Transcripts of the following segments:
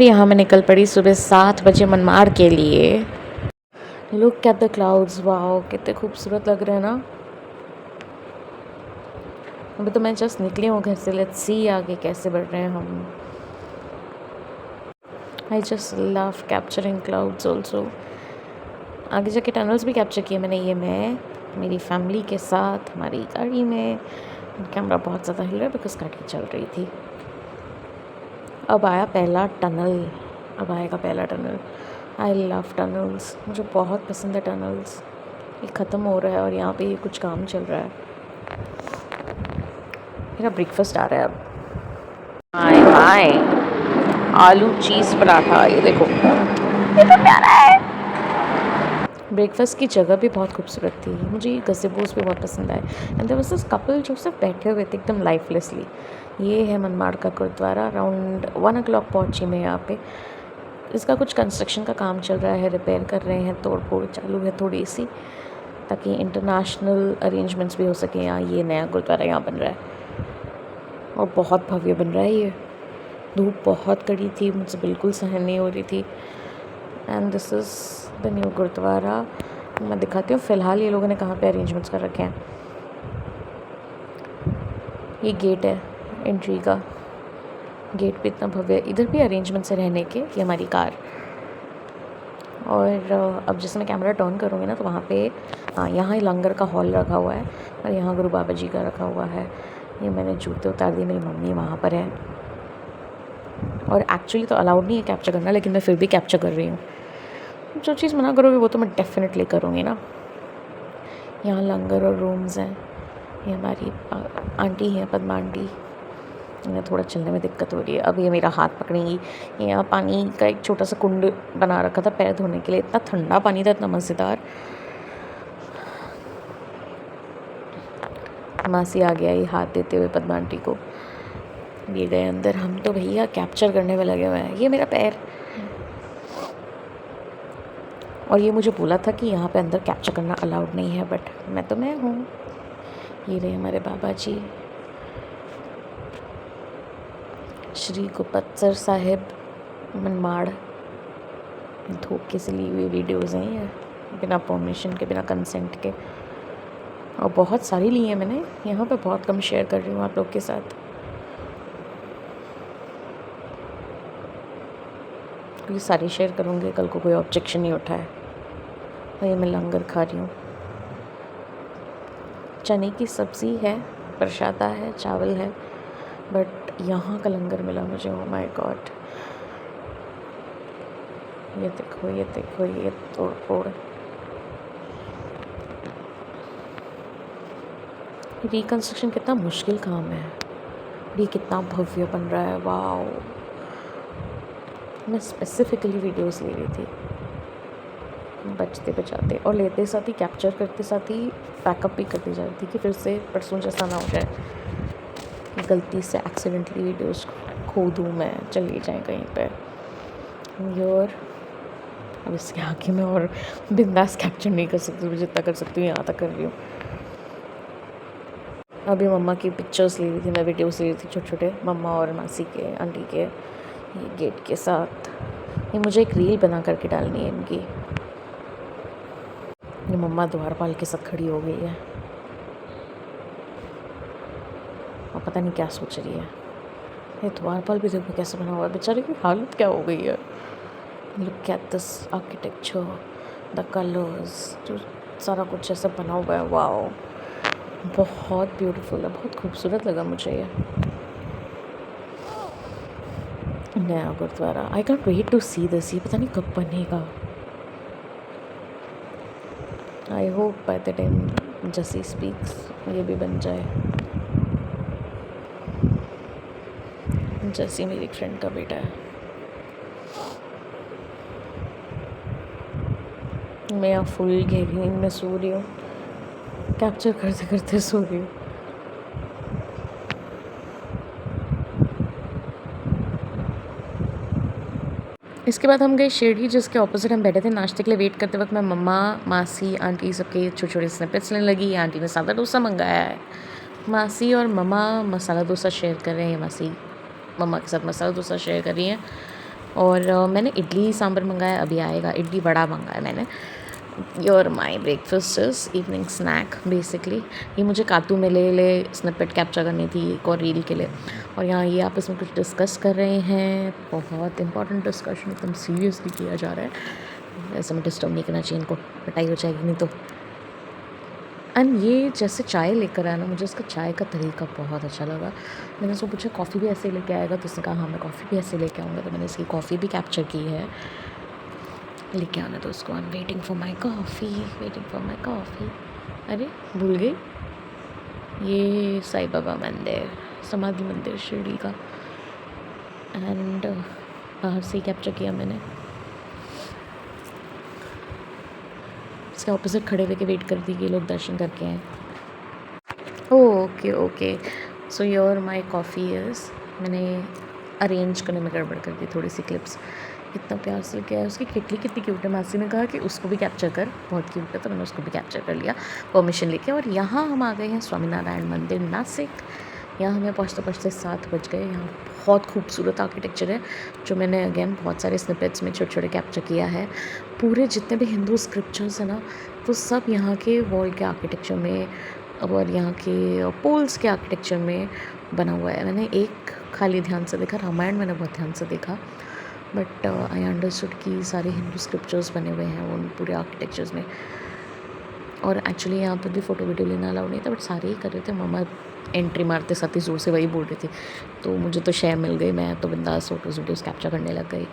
और यहाँ मैं निकल पड़ी सुबह 7 बजे मनमाड़ के लिए। Look at the clouds, wow कितने खूबसूरत लग रहे हैं ना। अभी तो मैं जस्ट निकली हूँ घर से, लेट्स सी आगे कैसे बढ़ रहे हैं हम। I just love capturing clouds also. आगे जाके टनल्स भी कैप्चर किए मैंने, ये मैं मेरी फैमिली के साथ हमारी गाड़ी में। कैमरा बहुत ज़्यादा हिल रहा है बिकॉज गाड़ी चल रही थी। अब आया पहला टनल, अब आएगा पहला टनल। आई लव टनल्स, मुझे बहुत पसंद है टनल्स। ये ख़त्म हो रहा है और यहाँ पे ये कुछ काम चल रहा है। मेरा ब्रेकफास्ट आ रहा है अब। हाय हाय, आलू चीज़ पराठा, ये देखो, ये तो प्यारा है। ब्रेकफास्ट की जगह भी बहुत खूबसूरत थी, मुझे ये गज़ेबोस भी बहुत पसंद आए। And there was this couple जो सिर्फ बैठे हुए थे एकदम लाइफलेसली। ये है मनमाड़ का गुरुद्वारा। अराउंड 1 o'clock पहुँची मैं यहाँ पे। इसका कुछ कंस्ट्रक्शन का काम चल रहा है, रिपेयर कर रहे हैं, तोड़ फोड़ चालू है थोड़ी सी, ताकि इंटरनेशनल अरेंजमेंट्स भी हो सके। यहाँ ये नया गुरुद्वारा यहाँ बन रहा है और बहुत भव्य बन रहा है ये। धूप बहुत कड़ी थी, मुझसे बिल्कुल सहन नहीं हो रही थी। And this is the new gurdwara. मैं दिखाती हूँ फ़िलहाल ये लोगों ने कहाँ पे अरेंजमेंट्स कर रखे हैं। ये गेट है एंट्री का, गेट पे इतना भव्य। इधर भी अरेंजमेंट्स है रहने के। ये हमारी कार। और अब जैसे मैं कैमरा टर्न करूँगी ना तो वहाँ पे यहाँ लंगर का हॉल रखा हुआ है और यहाँ गुरु बाबा जी का रखा हुआ है। ये मैंने जूते उतार दिए, मेरी मम्मी वहाँ पर है। और एक्चुअली तो अलाउड नहीं है कैप्चर करना, लेकिन मैं फिर भी कैप्चर कर रही हूँ। जो चीज़ मना करोगे वो तो मैं डेफिनेटली करूँगी ना। यहाँ लंगर और रूम्स हैं। ये हमारी आंटी हैं, पद्मा आंटी। इन्हें थोड़ा चलने में दिक्कत हो रही है। अब ये मेरा हाथ पकड़ेंगी। यहाँ पानी का एक छोटा सा कुंड बना रखा था पैर धोने के लिए। इतना ठंडा पानी था, इतना मज़ेदार। मासी आ गया ये हाथ देते हुए पद्मा आंटी को। ये गए अंदर। हम तो भैया कैप्चर करने में लगे हुए हैं। ये मेरा पैर। और ये मुझे बोला था कि यहाँ पे अंदर कैप्चर करना अलाउड नहीं है, बट मैं हूँ। ये रहे हमारे बाबा जी, श्री गुप्तसर साहिब मनमाड़। धोखे से ली हुई वीडियोज़ हैं ये, बिना परमिशन के, बिना कंसेंट के। और बहुत सारी ली हैं मैंने। यहाँ पे बहुत कम शेयर कर रही हूँ आप लोग के साथ, क्योंकि सारी शेयर करूँगी कल को कोई ऑब्जेक्शन नहीं उठाए। और ये मैं लंगर खा रही हूँ। चने की सब्ज़ी है, प्रसादा है, चावल है, बट यहाँ का लंगर मिला मुझे। ओह माय गॉड, ये देखो, ये देखो, ये तोड़ फोड़। रिकन्स्ट्रक्शन कितना मुश्किल काम है। ये कितना भव्य बन रहा है, वाओ। मैं स्पेसिफिकली वीडियोस ले रही थी, बचते बचाते और लेते साथ ही, कैप्चर करते साथ ही बैकअप भी करती जा रही थी कि फिर से परसों जैसा ना हो जाए कि गलती से एक्सीडेंटली वीडियोस खो दूँ मैं, चली जाए कहीं पे। और अब इसके आगे मैं और बिंदास कैप्चर नहीं कर सकती, मैं जितना कर सकती हूँ यहाँ तक कर रही हूँ। अभी मम्मा की पिक्चर्स ले रही थी मैं, वीडियोस ले रही थी छोटे छोटे, मम्मा और मासी के, आंटी के। ये गेट के साथ ये मुझे एक रील बना करके डालनी है इनकी। ये मम्मा द्वारपाल के साथ खड़ी हो गई है और पता नहीं क्या सोच रही है। ये द्वारपाल भी देखो कैसे बना हुआ है, बेचारे की हालत क्या हो गई है। Look at this architecture, the colours, जो सारा कुछ ऐसा बना हुआ है, वाओ। बहुत ब्यूटीफुल है, बहुत खूबसूरत लगा मुझे ये नया gurdwara. I can't wait to see this. ये पता नहीं कब बनेगा। I hope by the time Jassi speaks ये भी बन जाए। जसी मेरी फ्रेंड का बेटा है। मैं यहाँ फुल गहरी नींद में सो रही हूँ, कैप्चर करते करते सो रही हूँ। इसके बाद हम गए शिरडी, जिसके ऑपोजिट हम बैठे थे नाश्ते के लिए। वेट करते वक्त मैं मम्मा, मासी, आंटी सबके छोटे छोटे स्निपेट्स लेने लगी। आंटी ने सादा डोसा मंगाया है। मासी और मम्मा मसाला डोसा शेयर कर रहे हैं। मासी मम्मा के साथ मसाला डोसा शेयर कर रही हैं। और मैंने इडली सांभर मंगाया, अभी आएगा। इडली वड़ा मंगाया मैंने। Your my breakfast is evening snack basically. ये मुझे कातू में ले स्निपेट कैप्चर करनी थी एक और रील के लिए। और यहाँ ये आपस में कुछ डिस्कस कर रहे हैं, बहुत इंपॉर्टेंट डिस्कशन, एकदम सीरियसली किया जा रहा है। ऐसे में डिस्टर्ब नहीं करना चाहिए इनको, पिटाई हो जाएगी नहीं तो। एंड ये जैसे चाय लेकर आया ना, मुझे उसका चाय का तरीका बहुत अच्छा लगा। मैंने उसको पूछा कॉफ़ी भी ऐसे लेके आएगा, तो उसने कहा हाँ मैं कॉफ़ी भी ऐसे लेके आऊँगा। तो मैंने इसकी कॉफ़ी भी कैप्चर की है। लेके आना तो उसको। I am waiting for my coffee, waiting for my coffee. अरे भूल गई, ये साईं बाबा मंदिर, समाधि मंदिर शिरडी का। एंड बाहर से ही कैप्चर किया मैंने। इसके ऑपोजिट खड़े हुए के वेट कर दी, ये लोग दर्शन करके आए। Okay okay, so your my coffee is, मैंने अरेंज करने में गड़बड़ कर दी थोड़ी सी क्लिप्स। इतना प्यार से क्या है, उसकी किटली कितनी क्यूट है। मासी ने कहा कि उसको भी कैप्चर कर, बहुत क्यूट है, तो मैंने उसको भी कैप्चर कर लिया परमिशन लेके। और यहाँ हम आ गए हैं स्वामीनारायण मंदिर नासिक। यहाँ हमें पहुँचते पहुँचते 7 बज गए। यहाँ बहुत खूबसूरत आर्किटेक्चर है, जो मैंने अगेन बहुत सारे स्निपेट्स में छोटे छोटे कैप्चर किया है। पूरे जितने भी हिंदू स्क्रिप्चर्स हैं ना, वो सब यहाँ के वॉल के आर्किटेक्चर में और यहाँ के पोल्स के आर्किटेक्चर में बना हुआ है। मैंने एक खाली ध्यान से देखा, रामायण मैंने बहुत ध्यान से देखा, बट आई अंडरस्टूड कि सारे हिंदू स्क्रिप्चर्स बने हुए हैं उन पूरे आर्किटेक्चर्स में। और एक्चुअली यहाँ पे भी फ़ोटो वीडियो लेना अलाउड नहीं था, बट सारे ही कर रहे थे। मम्मा एंट्री मारते साथ ही ज़ोर से वही बोल रही थी, तो मुझे तो शेयर मिल गई। मैं तो बिंदास फ़ोटोज़ वीडियोज़ कैप्चर करने लग गई।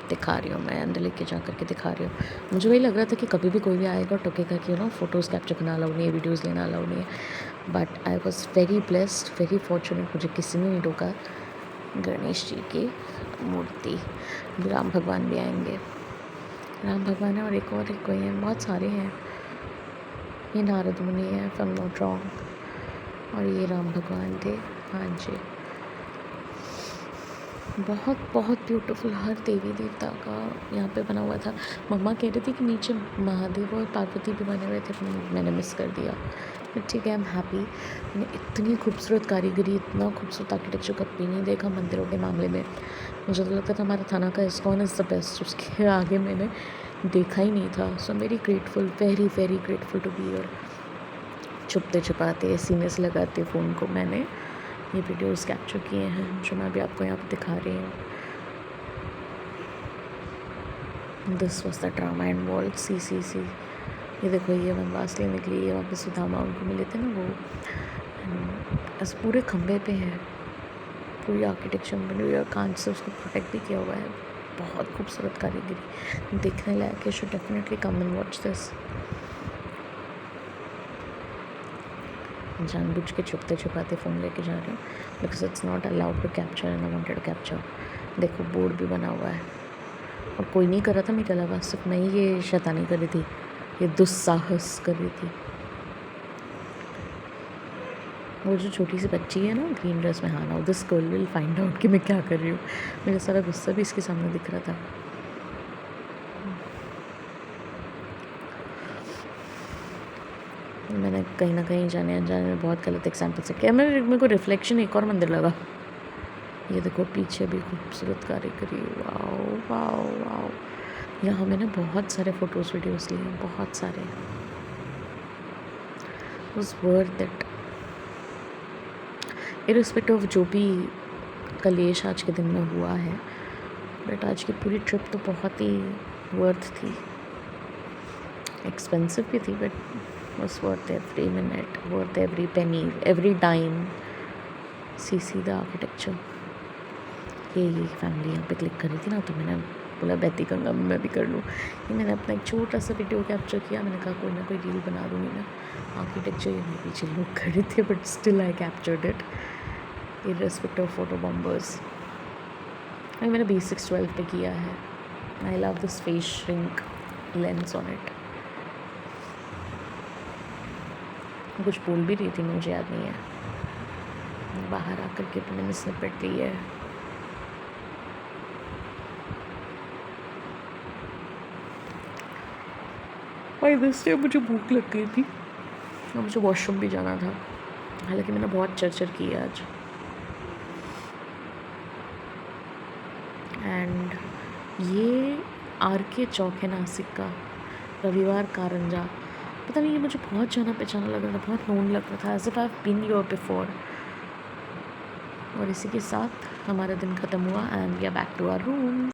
दिखा रही हूँ मैं, अंदर लेके जा करके दिखा रही हूँ। मुझे वही लग रहा था कि कभी भी कोई भी आएगा और टोकेगा कि ना फ़ोटोज़ कैप्चर करना अलाउड नहीं है, वीडियोज़ लेना अलाउड नहीं है। But I was very blessed, very fortunate, मुझे किसी ने नहीं टोका। गणेश जी की मूर्ति, राम भगवान भी आएंगे। राम भगवान है और एक और कोई है, बहुत सारे हैं। ये नारद मुनि है, if I am not wrong, और ये राम भगवान थे। हाँ जी, बहुत बहुत ब्यूटीफुल, हर देवी देवता का यहाँ पे बना हुआ था। मम्मा कह रही थी कि नीचे महादेव और पार्वती भी बने हुए थे, मैंने मिस कर दिया। बट ठीक है, आई एम हैप्पी। मैंने इतनी खूबसूरत कारीगरी, इतना खूबसूरत आर्किटेक्चर कभी नहीं देखा मंदिरों के मामले में। मुझे तो लगता था हमारा थाना का इस्कॉन इज़ द बेस्ट, उसके आगे मैंने देखा ही नहीं था। So very grateful, very very grateful to be here. छुपते छुपाते सीने से लगाते फ़ोन को मैंने ये वीडियोस कैप्चर किए हैं, जो मैं अभी आपको यहाँ पे दिखा रही हूँ। This was the Ramayana wall, see. ये देखो, ये वनवास लेने के लिए वहाँ पे सुदामा उनको मिले थे ना, वो इस पूरे खंभे पे है। पूरी आर्किटेक्चर बनी हुई है, कांच से उसको प्रोटेक्ट भी किया हुआ है। बहुत खूबसूरत कारीगरी, देखने लायक है। Should definitely come and watch this. जानबूझ के छुपते छुपाते फ़ोन लेके जा रही हूँ, because it's not allowed to capture and I wanted to capture. देखो, बोर्ड भी बना हुआ है और कोई नहीं कर रहा था मेरे अलावा, सिर्फ मैं ही ये शैतानी कर रही थी, ये दुस्साहस कर रही थी। वो जो छोटी सी बच्ची है ना ग्रीन ड्रेस में, हाँ, now this girl will find out कि मैं क्या कर रही हूँ। मेरा सारा गुस्सा भी इसके सामने दिख रहा था। मैंने कहीं ना कहीं जाने अनजाने में बहुत गलत एग्जाम्पल से किया। मेरे को रिफ्लेक्शन एक और मंदिर लगा। ये देखो, पीछे भी खूबसूरत कारीगरी, वाओ वाओ वाओ। यहाँ मैंने बहुत सारे फ़ोटोज़ वीडियोज़ लिए हैं, बहुत सारे। Was worth it, irrespective of जो भी कलेश आज के दिन में हुआ है। बट आज की पूरी ट्रिप तो बहुत ही वर्थ थी। एक्सपेंसिव भी थी, but was worth every minute, worth every penny, every dime. See the architecture. ये फैमिली यहाँ पे क्लिक करी थी ना, तो मैंने बोला बहती गंगा में मैं भी कर लूँ। ये मैंने अपना एक छोटा सा वीडियो कैप्चर किया। मैंने कहा कोई ना कोई रील बना दूँगी मैं। आर्किटेक्चर ये मेरे पीछे लोग खड़े थे, but still I captured it irrespective of photo bombers. मैंने बेसिक्स 12 पे किया है। I love this face shrink lens on it. कुछ बोल भी रही थी, मुझे याद नहीं है। बाहर आकर के तो मैंने स्निपेट ली है। और दिस टाइम मुझे भूख लग गई थी और मुझे वॉशरूम भी जाना था। हालांकि मैंने बहुत चर्चा की है आज। एंड ये RK चौक है नासिक का, रविवार कारंजा। पता नहीं, ये मुझे बहुत जाना पहचाना लग रहा था, बहुत नोन लग रहा था, as if I have been here before. और इसी के साथ हमारा दिन ख़त्म हुआ and we are back to our room.